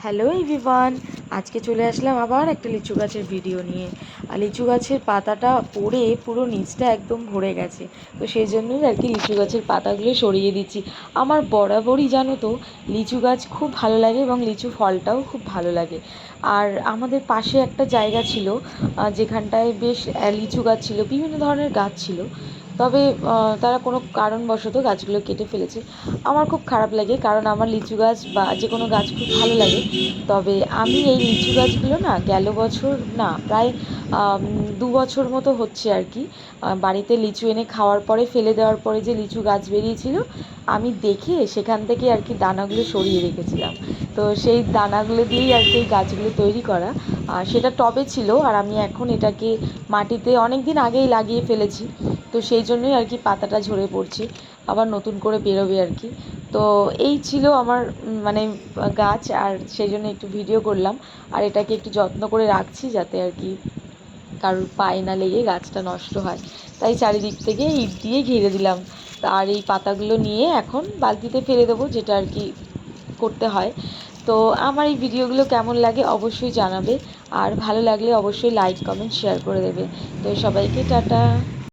Hello everyone, আজকে চলে আসলাম আবার একটা লিচু গাছের ভিডিও নিয়ে। আর লিচু গাছের পাতাটা পড়ে পুরো নিচটা একদম ভরে গেছে, তো সেই জন্যই আর কি লিচু গাছের পাতাগুলো সরিয়ে দিচ্ছি। আমার বরাবরই জানো তো লিচু গাছ খুব ভালো লাগে এবং লিচু ফলটাও খুব ভালো লাগে। আর আমাদের পাশে একটা জায়গা ছিল যেখানটায় বেশ লিচু গাছ ছিল, বিভিন্ন ধরনের গাছ ছিল। তবে তারা কোনো কারণবশত গাছগুলো কেটে ফেলেছে। আমার খুব খারাপ লাগে, কারণ আমার লিচু গাছ বা যে কোনো গাছ খুব ভালো লাগে। তবে আমি এই লিচু গাছগুলো না গেল বছর না প্রায় 2 বছর মতো হচ্ছে আর কি, বাড়িতে লিচু এনে খাওয়ার পরে ফেলে দেওয়ার পরে যে লিচু গাছ বেরিয়েছিল, আমি দেখে সেখান থেকে আর কি দানাগুলো সরিয়ে রেখেছিলাম। তো সেই দানাগুলো দিয়েই আর কি এই গাছগুলো তৈরি করা। আর সেটা টবে ছিল, আর আমি এখন এটাকে মাটিতে অনেক দিন আগেই লাগিয়ে ফেলেছি। তো সেই জন্যই আর কি পাতাটা ঝরে পড়ছে, আবার নতুন করে বেরোবে আর কি। তো এই ছিল আমার মানে গাছ, আর সেই জন্য একটু ভিডিও করলাম। আর এটাকে একটু যত্ন করে রাখছি যাতে আর কি কারোর পায়ে না লেগে গাছটা নষ্ট হয়। তাই চারিদিক থেকে ইট দিয়ে ঘিরে দিলাম। আর এই পাতাগুলো নিয়ে এখন বালতিতে ফেলে দেবো, যেটা আর কি করতে হয়। তো আমার এই ভিডিওগুলো কেমন লাগে অবশ্যই জানাবে, আর ভালো লাগলে অবশ্যই লাইক কমেন্ট শেয়ার করে দেবে। তো সবাইকে টাটা।